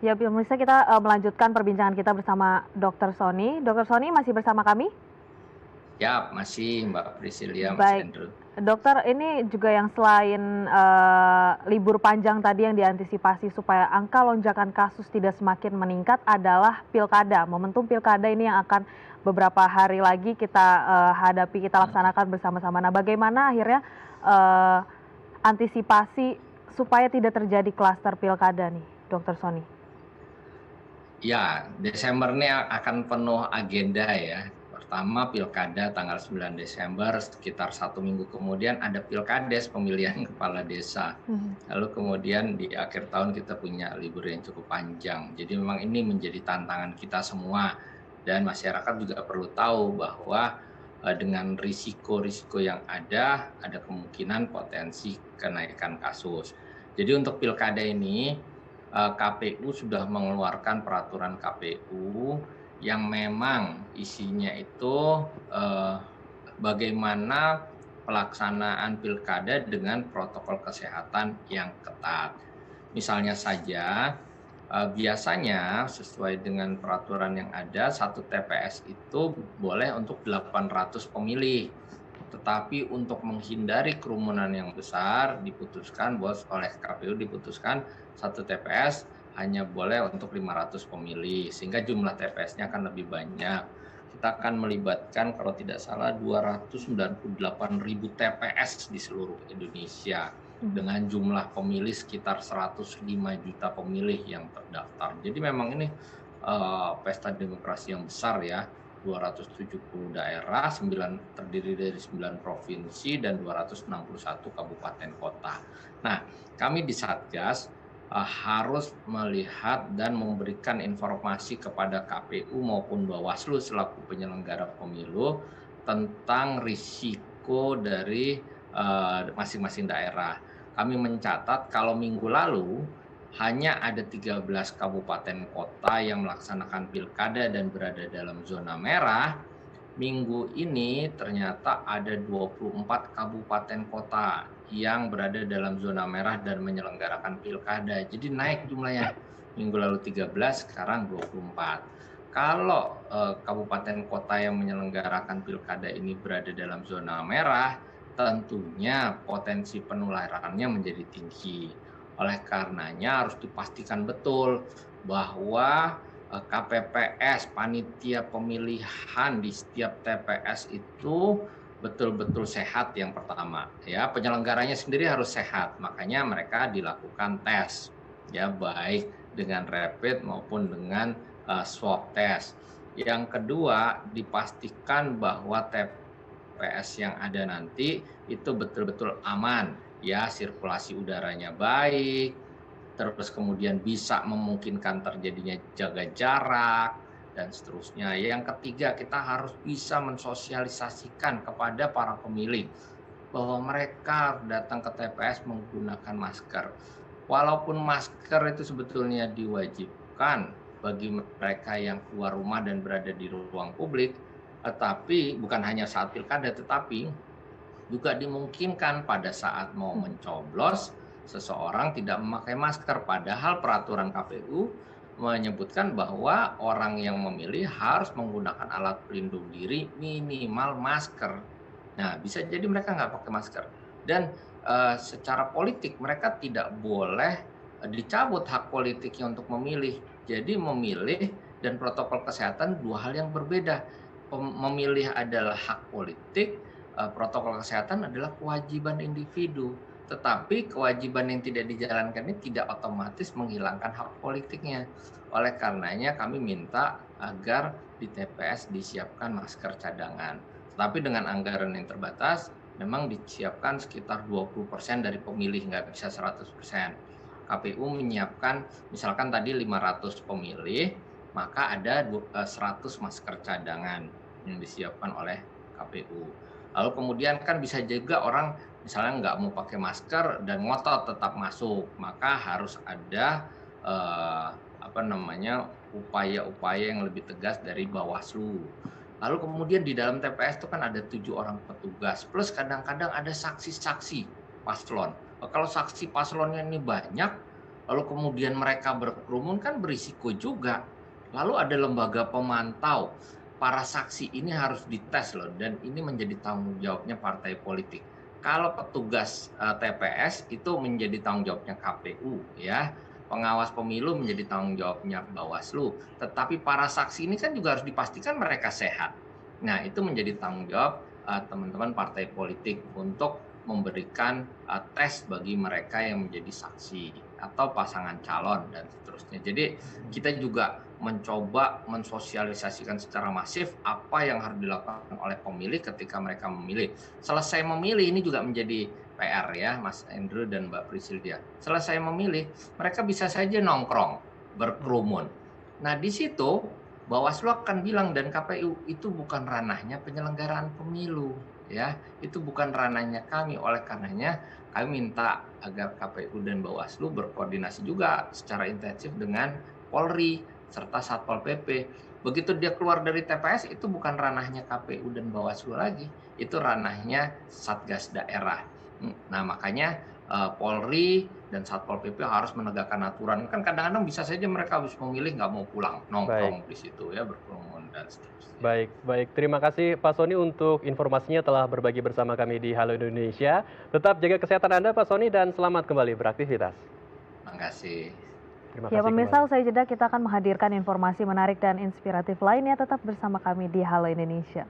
Ya, pemirsa kita melanjutkan perbincangan kita bersama Dr. Sony. Dr. Sony masih bersama kami? Ya, masih Mbak Priscilia, Mas Baik, Andrew. dokter, ini juga yang selain libur panjang tadi yang diantisipasi supaya angka lonjakan kasus tidak semakin meningkat adalah pilkada. Momentum pilkada ini yang akan beberapa hari lagi kita hadapi, kita laksanakan bersama-sama. Nah, bagaimana akhirnya eh, antisipasi supaya tidak terjadi klaster pilkada nih, Dokter Sony? Ya, Desember ini akan penuh agenda ya. Pertama pilkada tanggal 9 Desember, sekitar 1 minggu kemudian ada pilkades pemilihan kepala desa. Lalu kemudian di akhir tahun kita punya libur yang cukup panjang. Jadi memang ini menjadi tantangan kita semua. Dan masyarakat juga perlu tahu bahwa dengan risiko-risiko yang ada kemungkinan potensi kenaikan kasus. Jadi untuk pilkada ini KPU sudah mengeluarkan peraturan KPU yang memang isinya itu bagaimana pelaksanaan pilkada dengan protokol kesehatan yang ketat. Misalnya saja, biasanya sesuai dengan peraturan yang ada, satu TPS itu boleh untuk 800 pemilih. Tetapi untuk menghindari kerumunan yang besar, diputuskan oleh KPU diputuskan satu TPS hanya boleh untuk 500 pemilih, sehingga jumlah TPS-nya akan lebih banyak. Kita akan melibatkan kalau tidak salah 298.000 TPS di seluruh Indonesia dengan jumlah pemilih sekitar 105 juta pemilih yang terdaftar. Jadi memang ini pesta demokrasi yang besar ya. 270 daerah, terdiri dari 9 provinsi dan 261 kabupaten kota. Nah, kami di Satgas harus melihat dan memberikan informasi kepada KPU maupun Bawaslu selaku penyelenggara pemilu tentang risiko dari masing-masing daerah. Kami mencatat kalau minggu lalu hanya ada 13 kabupaten kota yang melaksanakan pilkada dan berada dalam zona merah. Minggu ini ternyata ada 24 kabupaten kota yang berada dalam zona merah dan menyelenggarakan pilkada. Jadi naik jumlahnya. Minggu lalu 13, sekarang 24. Kalau kabupaten kota yang menyelenggarakan pilkada ini berada dalam zona merah, tentunya potensi penularannya menjadi tinggi. Oleh karenanya harus dipastikan betul bahwa KPPS, panitia pemilihan di setiap TPS itu betul-betul sehat yang pertama. Ya, penyelenggaranya sendiri harus sehat, makanya mereka dilakukan tes, ya baik dengan rapid maupun dengan swab test. Yang kedua, dipastikan bahwa TPS yang ada nanti itu betul-betul aman, ya sirkulasi udaranya baik, terus kemudian bisa memungkinkan terjadinya jaga jarak, dan seterusnya. Yang ketiga, kita harus bisa mensosialisasikan kepada para pemilih bahwa mereka datang ke TPS menggunakan masker. Walaupun masker itu sebetulnya diwajibkan bagi mereka yang keluar rumah dan berada di ruang publik, tetapi bukan hanya saat pilkada, tetapi juga dimungkinkan pada saat mau mencoblos seseorang tidak memakai masker, padahal peraturan KPU menyebutkan bahwa orang yang memilih harus menggunakan alat pelindung diri minimal masker. Nah, bisa jadi mereka nggak pakai masker. Dan secara politik mereka tidak boleh dicabut hak politiknya untuk memilih. Jadi memilih dan protokol kesehatan dua hal yang berbeda. Memilih adalah hak politik, protokol kesehatan adalah kewajiban individu. Tetapi kewajiban yang tidak dijalankan ini tidak otomatis menghilangkan hak politiknya. Oleh karenanya kami minta agar di TPS disiapkan masker cadangan. Tetapi dengan anggaran yang terbatas, memang disiapkan sekitar 20% dari pemilih, nggak bisa 100%. KPU menyiapkan misalkan tadi 500 pemilih, maka ada 100 masker cadangan yang disiapkan oleh KPU. Lalu kemudian kan bisa juga orang misalnya nggak mau pakai masker dan ngotot tetap masuk, maka harus ada upaya-upaya yang lebih tegas dari Bawaslu. Lalu kemudian di dalam TPS itu kan ada 7 orang petugas, plus kadang-kadang ada saksi-saksi paslon. Kalau saksi paslonnya ini banyak, lalu kemudian mereka berkerumun kan berisiko juga. Lalu ada lembaga pemantau, para saksi ini harus dites loh, dan ini menjadi tanggung jawabnya partai politik. Kalau petugas TPS itu menjadi tanggung jawabnya KPU ya, pengawas pemilu menjadi tanggung jawabnya Bawaslu, tetapi para saksi ini kan juga harus dipastikan mereka sehat. Nah, itu menjadi tanggung jawab teman-teman partai politik untuk memberikan tes bagi mereka yang menjadi saksi atau pasangan calon dan seterusnya. Jadi kita juga mencoba mensosialisasikan secara masif apa yang harus dilakukan oleh pemilih ketika mereka memilih. Selesai memilih ini juga menjadi PR ya, Mas Andrew dan Mbak Priscildia. Selesai memilih, mereka bisa saja nongkrong, berkerumun. Nah, di situ Bawaslu akan bilang dan KPU itu bukan ranahnya penyelenggaraan pemilu ya, itu bukan ranahnya kami. Oleh karenanya kami minta agar KPU dan Bawaslu berkoordinasi juga secara intensif dengan Polri serta Satpol PP. Begitu dia keluar dari TPS itu bukan ranahnya KPU dan Bawaslu lagi, itu ranahnya Satgas daerah. Nah, makanya Polri dan Satpol PP harus menegakkan aturan. Kan kadang-kadang bisa saja mereka habis memilih nggak mau pulang, Baik, nongkrong di situ ya, berkerumun dan seterusnya. baik, baik. Terima kasih Pak Sony untuk informasinya telah berbagi bersama kami di Halo Indonesia. Tetap jaga kesehatan Anda Pak Sony dan selamat kembali beraktivitas. Terima kasih. Terima Ya kasih pemirsa, kembali. usai jeda kita akan menghadirkan informasi menarik dan inspiratif lainnya. Tetap bersama kami di Halo Indonesia.